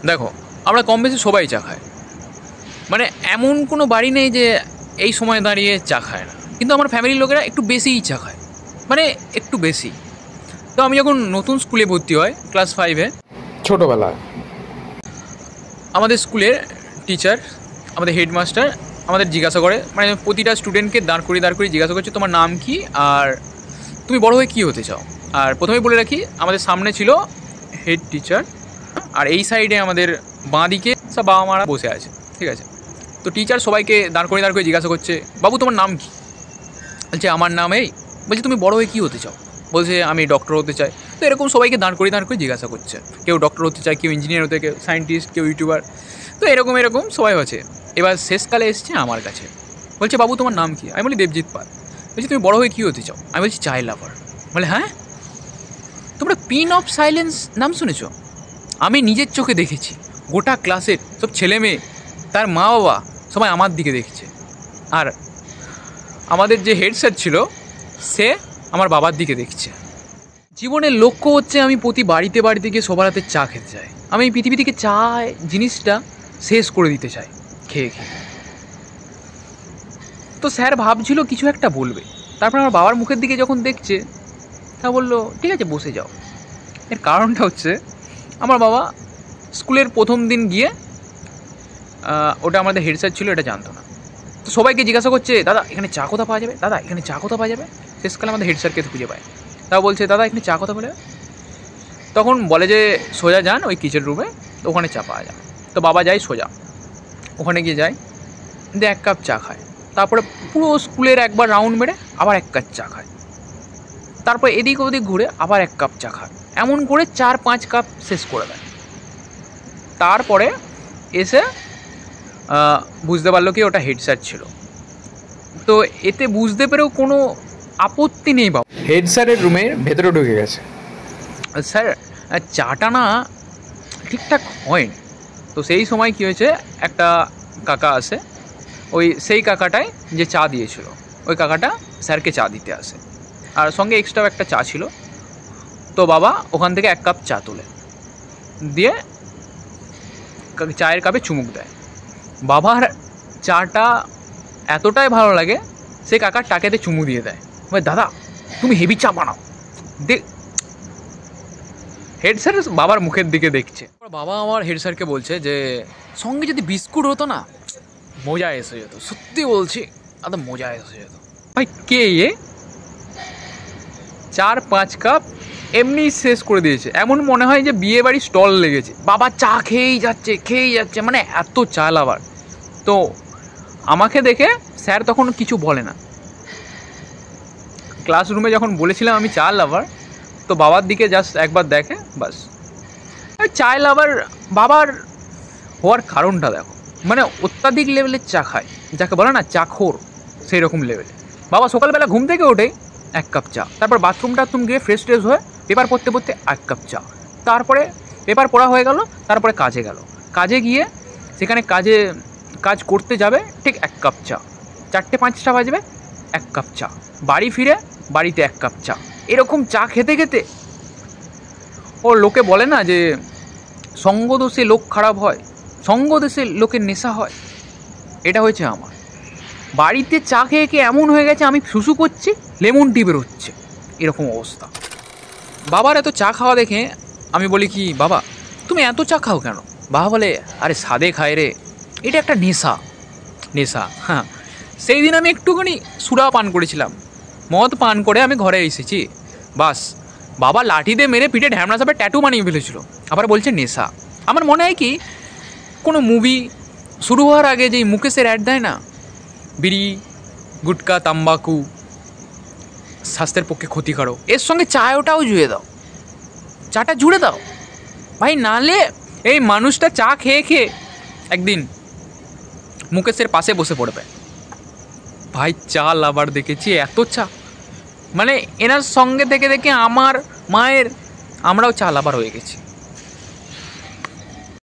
দেখো, আমরা কম বেশি সবাই চা খাই, মানে এমন কোনো বাড়ি নেই যে এই সময় দাঁড়িয়ে চা খায় না। কিন্তু আমার ফ্যামিলির লোকেরা একটু বেশিই চা খায়, মানে একটু বেশি। তো আমি যখন নতুন স্কুলে ভর্তি হয় ক্লাস 5-এ, ছোটোবেলায় আমাদের স্কুলের টিচার, আমাদের হেডমাস্টার আমাদের জিজ্ঞাসা করে, মানে প্রতিটা স্টুডেন্টকে দাঁড় করিয়ে জিজ্ঞাসা করছে তোমার নাম কি আর তুমি বড় হয়ে কী হতে চাও। আর প্রথমেই বলে রাখি, আমাদের সামনে ছিল হেড টিচার, আর এই সাইডে আমাদের বাঁ দিকে সব বাবা মারা বসে আছে, ঠিক আছে। তো টিচার সবাইকে দাঁড় করিয়ে জিজ্ঞাসা করছে, বাবু তোমার নাম কি? বলছে আমার নাম এই। বলছে তুমি বড় হয়ে কী হতে চাও? বলছে আমি ডক্টর হতে চাই। তো এরকম সবাইকে দাঁড় করিয়ে জিজ্ঞাসা করছে, কেউ ডক্টর হতে চায়, কেউ ইঞ্জিনিয়ার হতে, কেউ সায়েন্টিস্ট, কেউ ইউটিউবার। তো এরকম সবাই আছে। এবার শেষকালে এসছে আমার কাছে, বলছে বাবু তোমার নাম কি? আমি বলি দেবজিৎ পাল। বলছি তুমি বড় হয়ে কী হতে চাও? আমি বলছি চাই লাভার। বলে হ্যাঁ, তোমরা পিন অফ সাইলেন্স নাম শুনেছ? আমি নিজের চোখে দেখেছি, গোটা ক্লাসের সব ছেলে মেয়ে, তার মা বাবা সবাই আমার দিকে দেখছে। আর আমাদের যে হেড স্যার ছিল, সে আমার বাবার দিকে দেখছে। জীবনের লক্ষ্য হচ্ছে আমি প্রতি বাড়িতে গিয়ে সবার হাতে চা খেতে চাই। আমি এই পৃথিবী থেকে চা জিনিসটা শেষ করে দিতে চাই খেয়ে। তো স্যার ভাবছিল কিছু একটা বলবে, তারপর আমার বাবার মুখের দিকে যখন দেখছে, তা বললো ঠিক আছে বসে যাও। এর কারণটা হচ্ছে, আমার বাবা স্কুলের প্রথম দিন গিয়ে, ওটা আমাদের হেড স্যার ছিল, এটা জানতো না। তো সবাইকে জিজ্ঞাসা করছে, দাদা এখানে চা কোথা পাওয়া যাবে, দাদা এখানে চা কোথা পাওয়া যাবে। শেষকালে আমাদের হেড স্যারকে খুঁজে পায়। তাও বলছে দাদা এখানে চা কোথা পাওয়া যাবে। তখন বলে যে সোজা যান ওই কিচেন রুমে, তো ওখানে চা পাওয়া যাবে। তো বাবা যায় সোজা, ওখানে গিয়ে যায়, দিয়ে 1 কাপ চা খায়। তারপরে পুরো স্কুলের একবার রাউন্ড মেরে আবার 1 কাপ চা খায়। তারপর এদিক ওদিক ঘুরে আবার 1 কাপ চা খায়। এমন করে 4-5 কাপ শেষ করে দেয়। তারপরে এসে বুঝতে পারলো কি ওটা হেড স্যার ছিল। তো এতে বুঝতে পেরেও কোনো আপত্তি নেই বাবা। হেড স্যারের রুমের ভেতরে ঢুকে গেছে। স্যার চাটা না ঠিকঠাক হয়নি। তো সেই সময় কী হয়েছে, একটা কাকা আসে, সেই কাকাটাই যে চা দিয়েছিল, ওই কাকাটা স্যারকে চা দিতে আসে, আর সঙ্গে এক্সট্রা একটা চা ছিল। তো বাবা ওখান থেকে 1 কাপ চা তোলে, দিয়ে চায়ের কাপে চুমুক দেয়। বাবার চাটা এতটাই ভালো লাগে, সে কাকার টাকেতে চুমু দিয়ে দেয়, বলে দাদা তুমি হেভি চা বানাও। হেড স্যার বাবার মুখের দিকে দেখছে। বাবা আমার হেড স্যারকে বলছে যে সঙ্গে যদি বিস্কুট হতো না, মজা এসে যেত, সত্যি বলছি এত মজা এসে যেত। ভাই কে এ 4-5 কাপ এমনি শেষ করে দিয়েছে, এমন মনে হয় যে বিয়ে বাড়ি স্টল লেগেছে। বাবা চা খেয়েই যাচ্ছে, মানে এত চা লাভার। তো আমাকে দেখে স্যার তখন কিছু বলে না। ক্লাসরুমে যখন বলেছিলাম আমি চা লাভার, তো বাবার দিকে জাস্ট একবার দেখে, বাস। চা লাভার বাবার হওয়ার কারণটা দেখো, মানে অত্যাধিক লেভেলের চা খায়, যাকে বলে না চাখোর, সেই রকম লেভেলে। বাবা সকালবেলা ঘুম থেকে ওঠে 1 কাপ চা, তারপর বাথরুম গিয়ে ফ্রেশ হয়ে পেপার পড়তে 1 কাপ চা, তারপরে পেপার পড়া হয়ে গেল, তারপরে কাজে গিয়ে সেখানে কাজ করতে যাবে, ঠিক 1 কাপ চা। 4টে 5টা বাজবে, 1 কাপ চা। বাড়ি ফিরে বাড়িতে 1 কাপ চা। এরকম চা খেতে ও লোকে বলে না যে সঙ্গদোষে লোক খারাপ হয়, সঙ্গদোষে লোকের নেশা হয়, এটা হয়েছে আমার। বাড়িতে চা খেয়ে এমন হয়ে গেছে, আমি শুশু করছি, লেমন টি বেরোচ্ছে, এরকম অবস্থা। বাবার এত চা খাওয়া দেখে আমি বলি কি বাবা তুমি এত চা খাও কেন? বাবা বলে আরে সাদে খায় রে, এটা একটা নেশা। হ্যাঁ, সেই দিন আমি একটুখানি সুরা পান করেছিলাম, মদ পান করে আমি ঘরে এসেছি, বাস। বাবা লাঠি দিয়ে মেরে পিঠে ঢ্যামনা সাপে ট্যাটু বানিয়ে ফেলেছিল, আবার বলছে নেশা। আমার মনে হয় কি কোনো মুভি শুরু হওয়ার আগে যেই মুকেশের অ্যাড দেয় না, বিড়ি গুটকা তাম্বাকু স্বাস্থ্যের পক্ষে ক্ষতিকারক, এর সঙ্গে চাটাও জুড়ে দাও ভাই, নালে এই মানুষটা চা খেয়ে একদিন মুকেশের পাশে বসে পড়বে। ভাই চা লাভার দেখেছি এত চা, মানে এনার সঙ্গে থেকে আমার মায়ের আমরাও চা লাভার হয়ে গেছি।